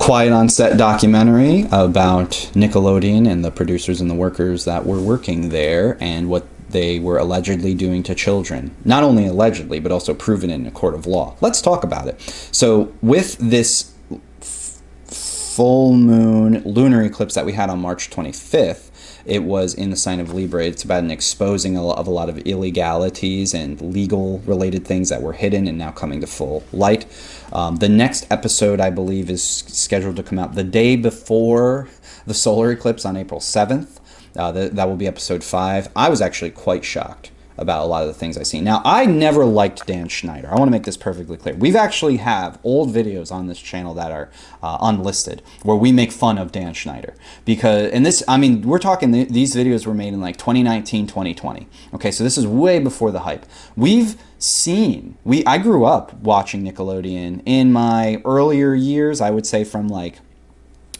quiet on set documentary about Nickelodeon and the producers and the workers that were working there and what they were allegedly doing to children. Not only allegedly, but also proven in a court of law. Let's talk about it. So with this full moon lunar eclipse that we had on March 25th, it was in the sign of Libra. It's about an exposing of a lot of illegalities and legal related things that were hidden and now coming to full light. The next episode, I believe, is scheduled to come out the day before the solar eclipse on April 7th. That will be episode 5. I was actually quite shocked about a lot of the things I see. Now, I never liked Dan Schneider. I want to make this perfectly clear. We've actually have old videos on this channel that are unlisted where we make fun of Dan Schneider. Because, and this, I mean, we're talking, these videos were made in like 2019, 2020. Okay, so this is way before the hype. We've seen, I grew up watching Nickelodeon in my earlier years, I would say from like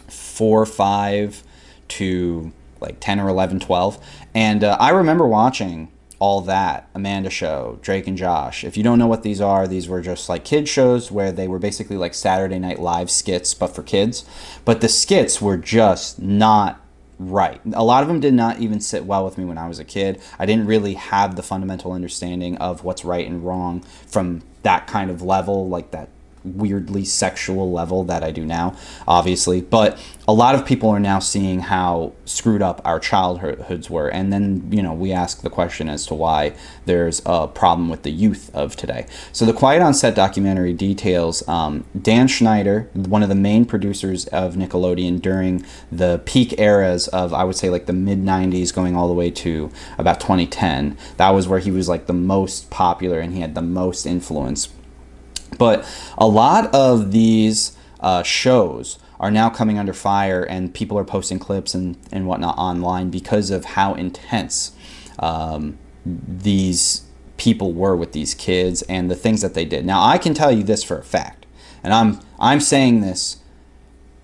4 or 5 to like 10 or 11, 12. And I remember watching All That, Amanda Show, Drake and Josh. If you don't know what these are, these were just like kid shows where they were basically like Saturday Night Live skits, but for kids. But the skits were just not right. A lot of them did not even sit well with me when I was a kid. I didn't really have the fundamental understanding of what's right and wrong from that kind of level, like that weirdly sexual level that I do now, obviously. But a lot of people are now seeing how screwed up our childhoods were, and then, you know, we ask the question as to why there's a problem with the youth of today. So the Quiet on Set documentary details Dan Schneider, one of the main producers of Nickelodeon during the peak eras of, I would say, like the mid-90s going all the way to about 2010. That was where he was like the most popular and he had the most influence. But a lot of these shows are now coming under fire, and people are posting clips and whatnot online because of how intense these people were with these kids and the things that they did. Now, I can tell you this for a fact, and I'm saying this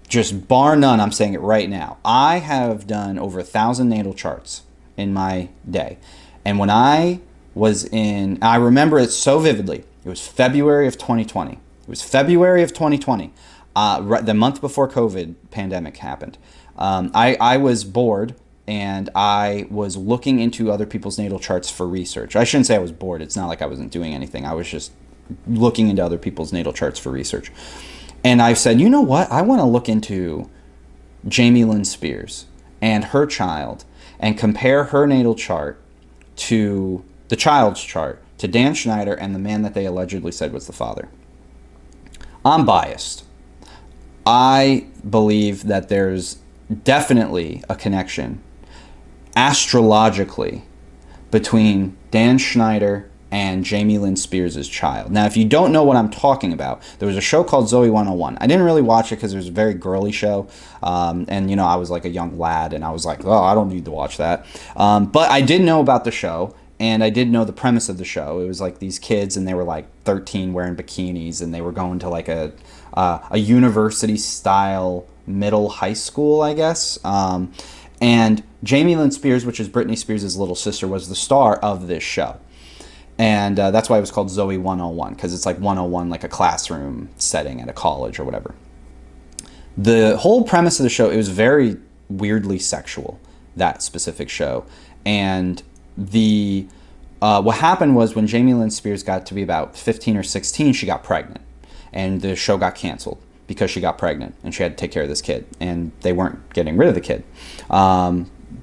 just bar none. I'm saying it right now. I have done over 1,000 natal charts in my day, and when I remember it so vividly. It was February of 2020. It was February of 2020, the month before COVID pandemic happened. I was bored, and I was looking into other people's natal charts for research. I shouldn't say I was bored. It's not like I wasn't doing anything. I was just looking into other people's natal charts for research. And I said, you know what? I want to look into Jamie Lynn Spears and her child and compare her natal chart to the child's chart to Dan Schneider and the man that they allegedly said was the father. I'm biased. I believe that there's definitely a connection astrologically between Dan Schneider and Jamie Lynn Spears' child. Now, if you don't know what I'm talking about, there was a show called Zoe 101. I didn't really watch it because it was a very girly show. And, you know, I was like a young lad, and I was like, oh, I don't need to watch that. But I did know about the show. And I did know the premise of the show. It was like these kids, and they were like 13 wearing bikinis, and they were going to like a university-style middle high school, I guess. And Jamie Lynn Spears, which is Britney Spears' little sister, was the star of this show. And that's why it was called Zoe 101, because it's like 101, like a classroom setting at a college or whatever. The whole premise of the show, it was very weirdly sexual, that specific show. And what happened was when Jamie Lynn Spears got to be about 15 or 16, she got pregnant, and the show got canceled because she got pregnant and she had to take care of this kid, and they weren't getting rid of the kid,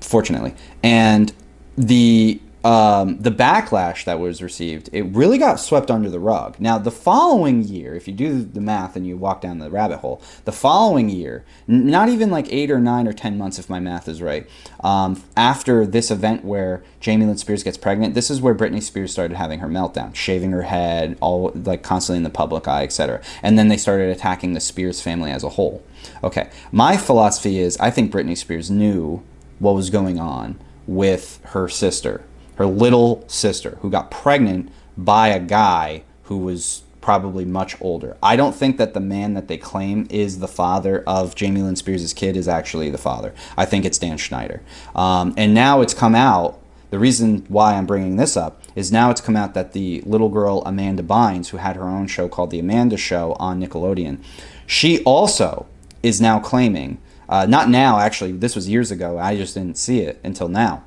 fortunately. And the backlash that was received, it really got swept under the rug. Now, the following year, if you do the math and you walk down the rabbit hole, the following year, not even like 8 or 9 or 10 months, if my math is right, after this event where Jamie Lynn Spears gets pregnant, this is where Britney Spears started having her meltdown, shaving her head, all like constantly in the public eye, etc. And then they started attacking the Spears family as a whole. Okay, my philosophy is I think Britney Spears knew what was going on with her sister, her little sister, who got pregnant by a guy who was probably much older. I don't think that the man that they claim is the father of Jamie Lynn Spears' kid is actually the father. I think it's Dan Schneider. And now it's come out, the reason why I'm bringing this up is now it's come out that the little girl Amanda Bynes, who had her own show called The Amanda Show on Nickelodeon, she also is now claiming, not now, actually, this was years ago, I just didn't see it until now.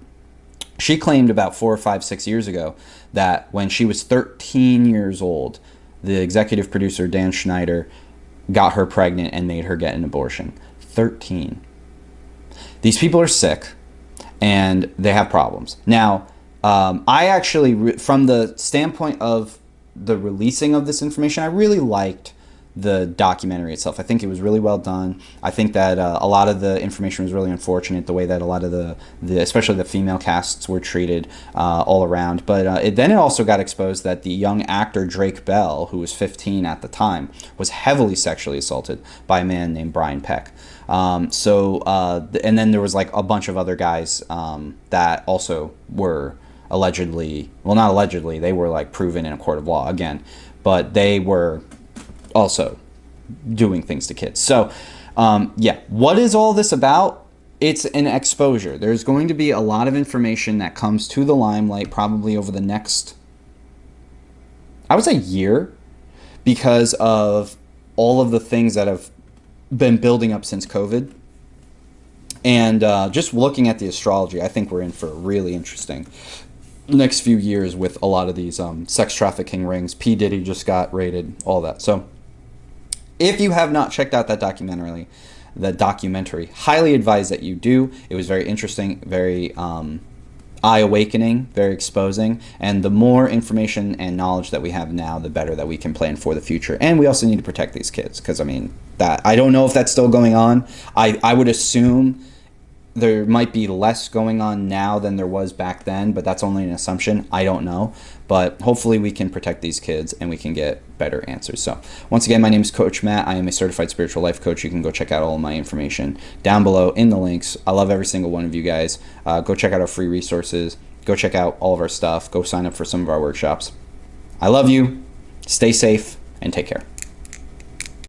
She claimed about 4 or 5, 6 years ago that when she was 13 years old, the executive producer, Dan Schneider, got her pregnant and made her get an abortion. 13. These people are sick and they have problems. Now, I actually, from the standpoint of the releasing of this information, I really liked the documentary itself. I think it was really well done. I think that a lot of the information was really unfortunate, the way that a lot of the especially the female casts were treated all around. But then it also got exposed that the young actor Drake Bell, who was 15 at the time, was heavily sexually assaulted by a man named Brian Peck. And then there was like a bunch of other guys that also were allegedly, well, not allegedly, they were like proven in a court of law again, but they were also doing things to kids. So yeah, what is all this about? It's an exposure. There's going to be a lot of information that comes to the limelight probably over the next, I would say, year, because of all of the things that have been building up since COVID. And just looking at the astrology, I think we're in for a really interesting next few years with a lot of these sex trafficking rings. P. Diddy just got raided, all that. So if you have not checked out that documentary, highly advise that you do. It was very interesting, very eye-awakening, very exposing, and the more information and knowledge that we have now, the better that we can plan for the future. And we also need to protect these kids, because I mean, that I don't know if that's still going on. I would assume there might be less going on now than there was back then, but that's only an assumption. I don't know. But hopefully we can protect these kids and we can get better answers. So once again, my name is Coach Matt. I am a certified spiritual life coach. You can go check out all of my information down below in the links. I love every single one of you guys. Go check out our free resources. Go check out all of our stuff. Go sign up for some of our workshops. I love you. Stay safe and take care.